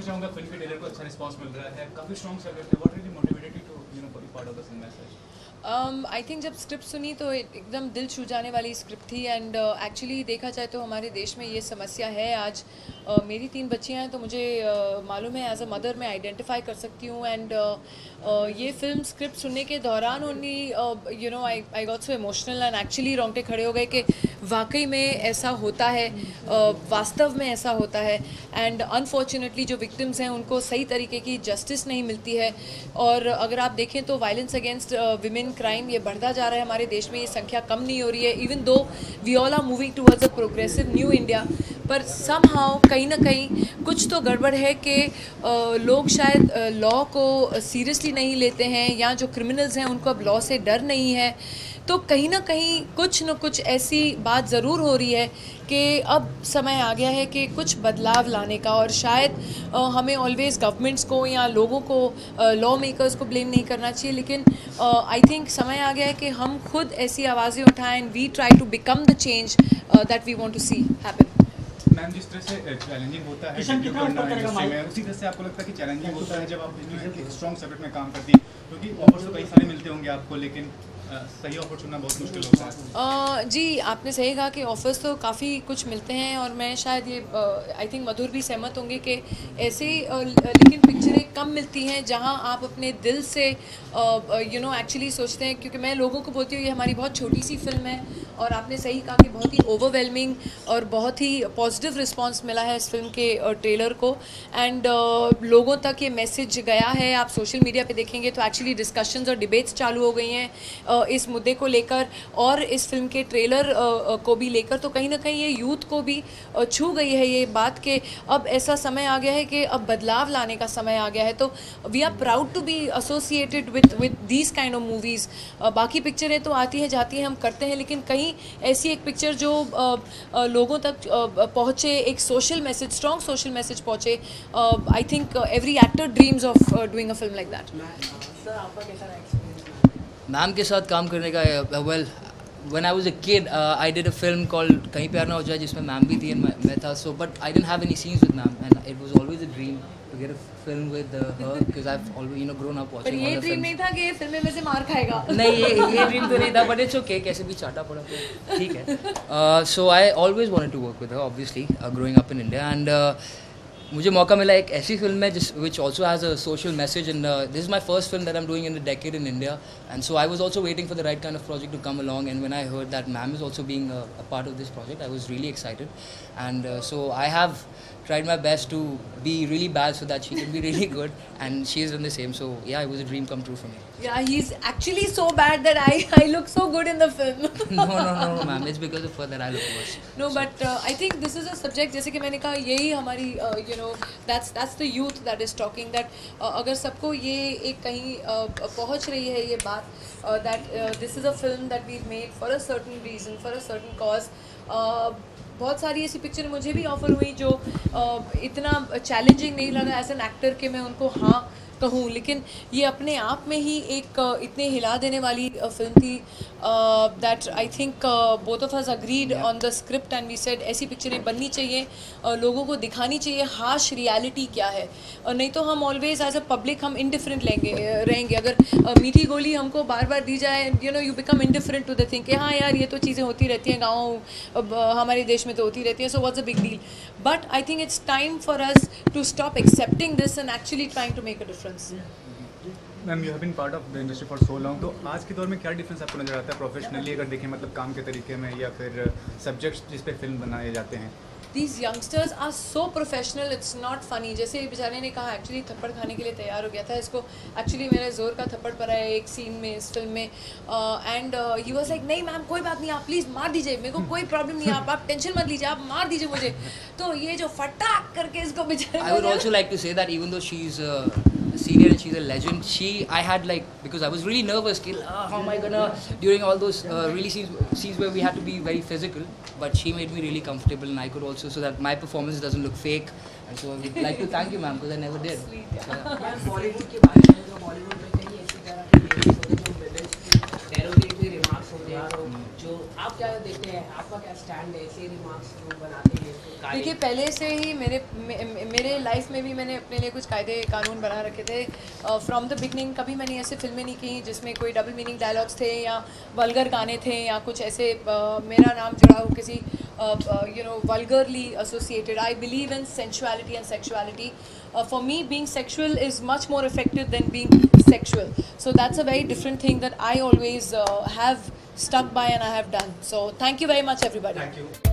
चाहूँगा फिल्म के ट्रेलर को अच्छा रिस्पांस मिल रहा है, काफ़ी स्ट्रॉन्ग सब्जेक्ट है, what really motivated you to be part of the film message? I think जब स्क्रिप्ट सुनी तो एकदम दिल छू जाने वाली स्क्रिप्ट थी एंड एक्चुअली देखा जाए तो हमारे देश में ये समस्या है आज। मेरी 3 बच्चियाँ हैं तो मुझे मालूम है, एज अ मदर मैं आइडेंटिफाई कर सकती हूँ एंड ये फिल्म स्क्रिप्ट सुनने के दौरान only I got so emotional and actually रोंगटे खड़े हो गए कि वाकई में ऐसा होता है, वास्तव में ऐसा होता है एंड अनफॉर्चुनेटली जो विक्टिम्स हैं उनको सही तरीके की जस्टिस नहीं मिलती है। और अगर आप देखें तो वायलेंस अगेंस्ट विमेन क्राइम ये बढ़ता जा रहा है हमारे देश में, ये संख्या कम नहीं हो रही है, even though we all are moving towards a progressive new India. पर समहाउ कहीं ना कहीं कुछ तो गड़बड़ है कि लोग शायद लॉ को सीरियसली नहीं लेते हैं या जो क्रिमिनल्स हैं उनको अब लॉ से डर नहीं है। तो कहीं ना कहीं कुछ न कुछ ऐसी बात ज़रूर हो रही है कि अब समय आ गया है कि कुछ बदलाव लाने का। और शायद हमें ऑलवेज़ गवर्नमेंट्स को या लोगों को, लॉ मेकर्स को ब्लेम नहीं करना चाहिए, लेकिन आई थिंक समय आ गया है कि हम खुद ऐसी आवाज़ें उठाएं and we try to become the change that we want to see happen. Ma'am, जिस तरह से चैलेंजिंग होता है डेब्यू करना इंडस्ट्री में, उसी तरह से आपको लगता है कि चैलेंजिंग होता है जब आप एक स्ट्रॉन्ग सब्जेक्ट में काम करती हैं? क्योंकि ऑफर्स तो कई सारे मिलते होंगे आपको, लेकिन सही ऑफर चुनना बहुत मुश्किल होता है। जी, आपने सही कहा कि ऑफर्स तो काफ़ी कुछ मिलते हैं और मैं शायद ये आई थिंक मधुर भी सहमत होंगे कि ऐसे लेकिन पिक्चरें कम मिलती हैं जहां आप अपने दिल से एक्चुअली सोचते हैं। क्योंकि मैं लोगों को बोलती हूँ ये हमारी बहुत छोटी सी फिल्म है और आपने सही कहा कि बहुत ही ओवरवेलमिंग और बहुत ही पॉजिटिव रिस्पांस मिला है इस फिल्म के ट्रेलर को एंड लोगों तक ये मैसेज गया है। आप सोशल मीडिया पे देखेंगे तो एक्चुअली डिस्कशंस और डिबेट्स चालू हो गई हैं इस मुद्दे को लेकर और इस फिल्म के ट्रेलर को भी लेकर। तो कहीं ना कहीं ये यूथ को भी छू गई है ये बात कि अब ऐसा समय आ गया है कि अब बदलाव लाने का समय आ गया है। तो we are proud to be associated with these kind of movies. बाकी पिक्चरें तो आती हैं जाती हैं, हम करते हैं, लेकिन कहीं ऐसी एक पिक्चर जो लोगों तक पहुँचे, एक social message, strong social message पहुँचे। I think every actor dreams of doing a film like that. Sir, आपका कैसा एक्सपीरियंस मैम के साथ काम करने का? Well, when I was a kid, I did a film called कहीं प्यार ना हो जाए जिसमें मैम भी थी and मैं था, so but I didn't have any scenes with ma'am and it was always a dream to get a film with her because I've always grown up watching. पर ये ड्रीम नहीं था कि ये फिल्म में से मार खाएगा। नहीं, ये ड्रीम तो नहीं था, but it's okay, कैसे भी चाटा पड़ा तो ठीक है। So I always wanted to work with her, obviously, growing up in India and मुझे मौका मिला एक ऐसी फिल्म में जिस which also has a social message and this is my first film that I'm doing in a decade in India and so I was also waiting for the right kind of project to come along and when I heard that ma'am is also being a part of this project I was really excited and so I have tried my best to be really bad so that she can be really good and she has done the same, so yeah, it was a dream come true for me. Yeah, he's actually so bad that I look so good in the film. No ma'am, it's because of her that I look worse. No, but I think this is a subject, जैसे कि मैंने कहा, यही हमारी that's the youth that is talking that अगर सबको ये एक कहीं पहुंच रही है ये बात that this is a film that we've made for a certain reason, for a certain cause. बहुत सारी ऐसी पिक्चर मुझे भी ऑफ़र हुई जो इतना चैलेंजिंग नहीं लगा एज एन एक्टर कि मैं उनको हाँ कहूँ, लेकिन ये अपने आप में ही एक इतने हिला देने वाली फिल्म थी that I think both of us agreed on the script and we said ऐसी पिक्चरें बननी चाहिए, लोगों को दिखानी चाहिए हाश रियलिटी क्या है। नहीं तो हम ऑलवेज एज अ पब्लिक हम इंडिफरेंट रहेंगे। अगर मीठी गोली हमको बार बार दी जाए, you become indifferent to the thing कि हाँ यार ये तो चीज़ें होती रहती हैं, गाँव हमारे देश में तो होती रहती हैं, so what's a big deal. But I think it's time for us to stop accepting this and actually trying to make a difference. Ma'am, you have been part of the industry for so long, तो आज के दौर में क्या difference आपको नजर आता है प्रोफेशनली अगर देखें, मतलब काम के तरीके में या फिर सब्जेक्ट्स जिस पे फिल्म बनाए जाते हैं? These youngsters are so professional, it's not funny. जैसे बेचारे ने कहा एक्चुअली थप्पड़ खाने के लिए तैयार हो गया था, इसको एक्चुअली मेरे जोर का थप्पड़ पड़ा है एक सीन में इस फिल्म में एंड ही वाज लाइक नहीं मैम कोई बात नहीं, आप प्लीज़ मार दीजिए, मेरे को कोई प्रॉब्लम नहीं है, आप टेंशन मत लीजिए, आप मार दीजिए मुझे। तो ये जो फटाक करके इसको बेचारे I would also like to say that even though she's senior and she's a legend, I had like, because I was really nervous, how am I gonna, during all those really scenes where we had to be very physical, but she made me really comfortable and I could also, so that my performance doesn't look fake, and so I would like to thank you ma'am because I never did. Sweet, yeah. Bollywood के बारे में तो बॉलीवुड में कहीं ऐसी तरह की terrorist remarks हो गया जो आप क्या देखते हैं, आपका क्या स्टैंड है, ऐसे रिमार्क्स लोग बनाते हैं? देखिए, पहले से ही मेरे लाइफ में भी मैंने अपने लिए कुछ कायदे कानून बना रखे थे फ्रॉम द बिगनिंग। कभी मैंने ऐसे फिल्में नहीं की जिसमें कोई डबल मीनिंग डायलॉग्स थे या वल्गर गाने थे या कुछ ऐसे मेरा नाम जुड़ा हो किसी vulgarly associated. I believe in sensuality and sexuality. For me, being sexual is much more effective than being sexual. So that's a very different thing that I always have stuck by and I have done. So thank you very much, everybody. Thank you.